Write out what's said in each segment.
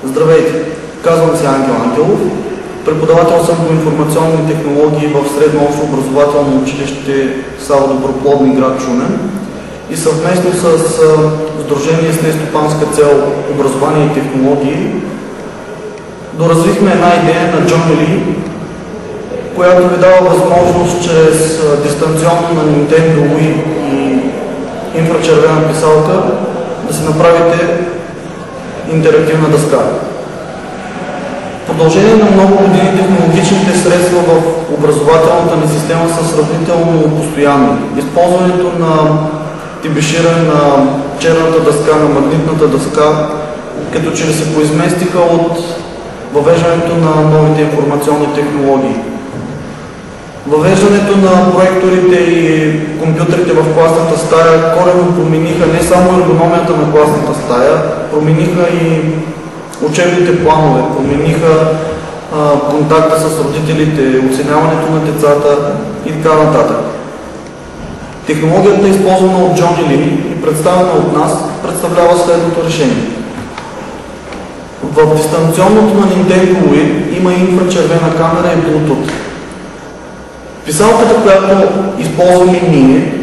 Здравейте! Казвам се Ангел Ангелов. Преподавател съм по информационни технологии в Средно общообразователно училище Сава Доброплодни, град Шумен, и съвместно с Сдружение с нестопанска цел Образование и технологии доразвихме една идея на Джони Ли, която ви дава възможност чрез дистанционно на Nintendo Wii и инфрачервена писалка да си направите интерактивна дъска. В продължение на много години технологичните средства в образователната ни система са сравнително постоянни. Използването на тибиширане на черната дъска, на магнитната дъска, като че ли се поизместиха от въвеждането на новите информационни технологии. Въвеждането на проекторите и компютрите в класната стая коренно промениха не само ергономията на класната стая, промениха и учебните планове, промениха контакта с родителите, оценяването на децата и така нататък. Технологията, използвана от Джони Ли и представена от нас, представлява следното решение. В дистанционното на Nintendo Wii има инфрачервена камера и Bluetooth. Писалката, която използваме ние,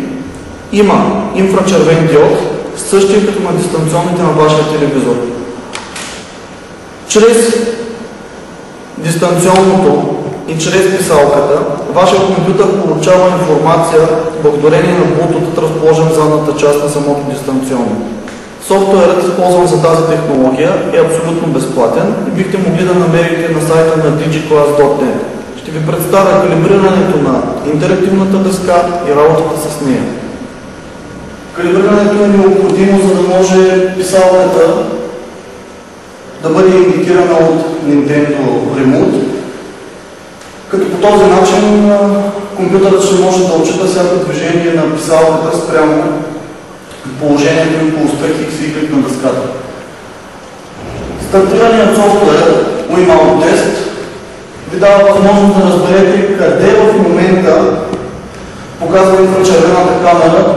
има инфрачервен диод, същия като на дистанционните на вашия телевизор. Чрез дистанционното и чрез писалката, вашия компютър получава информация благодарение на Bluetooth, разположен в задната част на самото дистанционно. Софтуерът, използван за тази технология, е абсолютно безплатен и бихте могли да намерите на сайта на digiclass.net. Ще ви представя калибрирането на интерактивната дъска и работата с нея. Калибрирането е необходимо, за да може писалката да бъде индикирана от Nintendo Remote, като по този начин компютърът ще може да отчита всяко движение на писалката спрямо положението им по успех X и Y на дъската. Стартираният софтуер WiiMount Test ви дава възможност да разберете къде в момента показва инфрачервената камера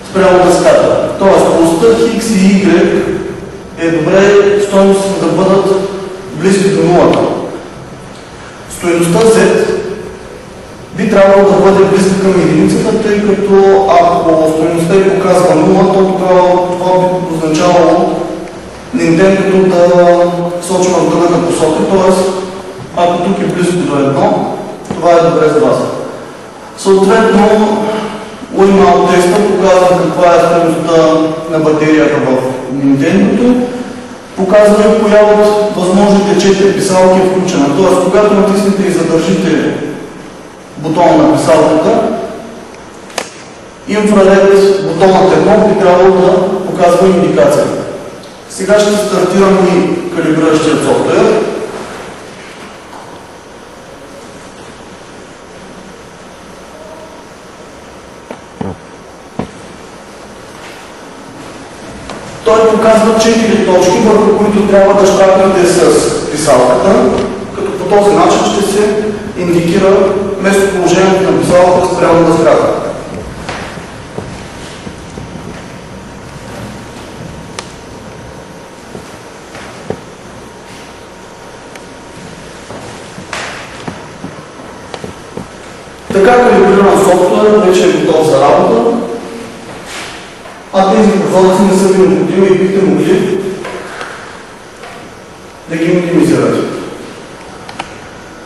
спрямо дъската. Тоест, полостта X и Y е добре стойностите да бъдат близки до нулата. Стойността Z би трябвало да бъде близка към единицата, тъй като ако стойността й показва 0, то тогава това би означавало Nintendo да сочи в другата посока, т.е. ако тук е близко до 1, това е добре за вас. Съответно, WiiMount теста показва каква е стойността на батерията в Nintendo-то, показва коя от възможните 4 писалки е включена. Т.е. когато натиснете и задържите бутона на писалката, инфраред бутонът 1 би трябвало да показва индикация. Сега ще стартирам и калибриращия софтуер. Той показва 4 точки, върху които трябва да щакнете с писалката, като по този начин ще се индикира местоположението на писалката спрямо дъската. Така калибриран софтуер вече е готов за работа, а тези прозорци не са ви необходими и бихте могли да ги минимизирате.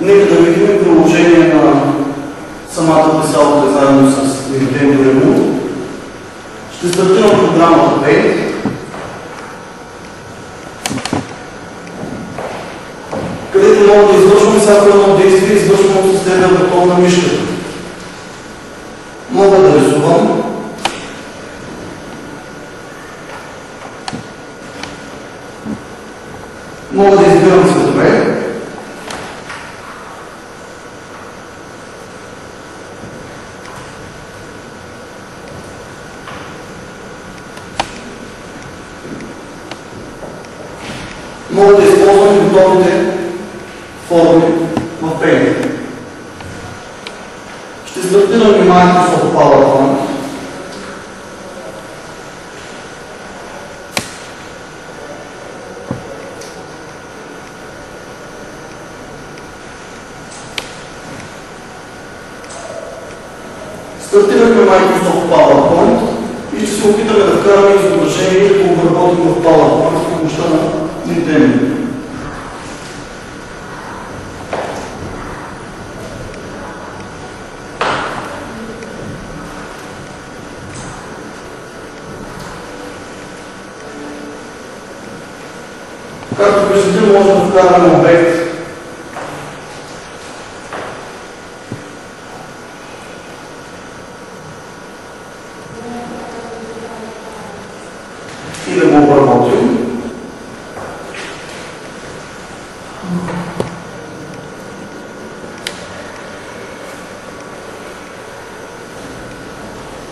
Нека да видим приложение на самата писалка заедно с Nintendo Remote. Ще стартирам програмата Paint. Където мога да извършвам всяко едно действие, извършвам с левия бутон на мишката. Мога да рисувам. Мога да избирам цветове. Мога да използвам и готовите форми в Paint. Ще стартирам и Microsoft PowerPoint. Стартирахме Microsoft PowerPoint и ще се опитаме да вкараме изображение и да го обработим в PowerPoint с помощта на Nintendo. Както виждате, може да вкараме обект и да го обработим.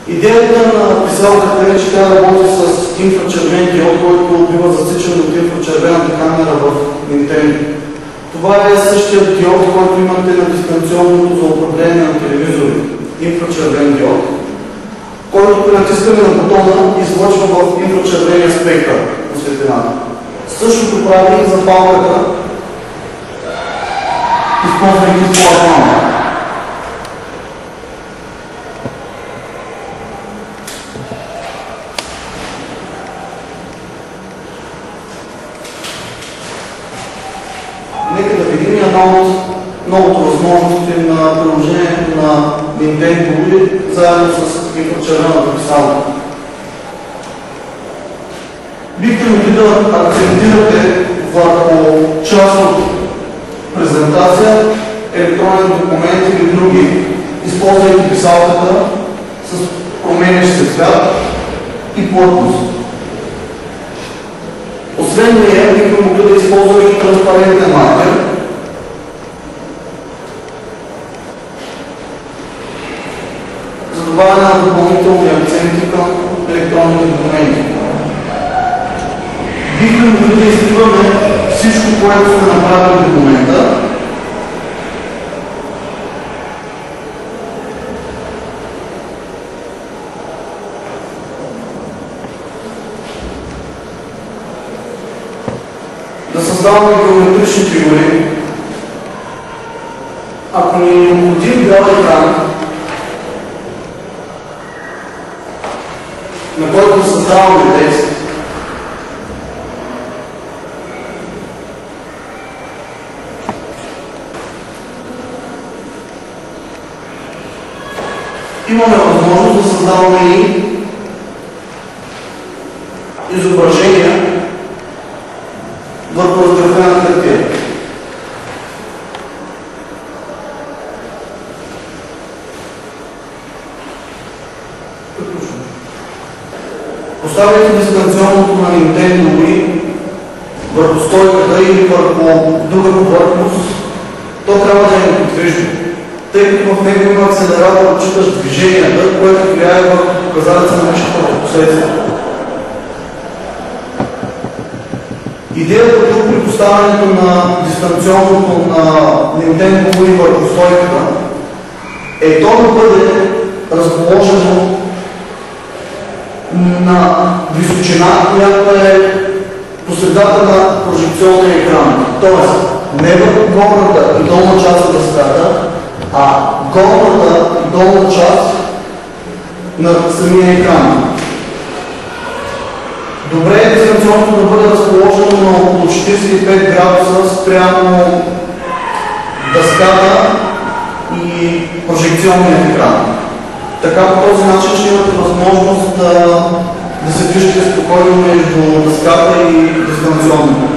Идеята на писалката е, че тя работи с инфрачервен диод, който бива засичан от инфрачервената камера в Nintendo. Това е същия диод, който имате на дистанционното за управление на телевизори. Инфрачервен диод, който при натискане на бутона излъчва в инфрачервения спектър на светлината. Същото прави и за палката, използвайки плазма. Нека да видим една от новото възможности на приложението на Nintendo Wii заедно с инфрачервената писалка. Бихте могли да акцентирате върху част от презентация, електронен документ или други, използвайки писалката с променящ се цвят и плътност. Освен нея, бихме могли да използваме и транспарентен маркер, за добавяне на допълнителни акценти към електронните документи. Бихме могли да изпиваме всичко, което сме направили в момента, да създаваме геометрични фигури. Ако ни е необходим бял екран, на който създаваме текст, имаме възможност да създаваме и изображения върху разграфена хартия. Поставяйки дистанционното на Nintendo Wii върху стойката или върху друга повърхност, то трябва да е неподвижно, тъй като в него има акселератор, отчитащ движенията, което влияе върху показалеца на нещата в последствие. Идеята тук при поставянето на дистанционното на Nintendo Wii върху стойката е то да бъде разположено на височина, която е по средата на прожекционния екран. Тоест, не върху горната и долна част от дъската, а горната и долна част на самия екран. Добре е дистанционното да бъде разположено на около 45 градуса спрямо дъската и прожекционния екран. Така по този начин ще имате възможност да се движите спокойно между дъската и дистанционното.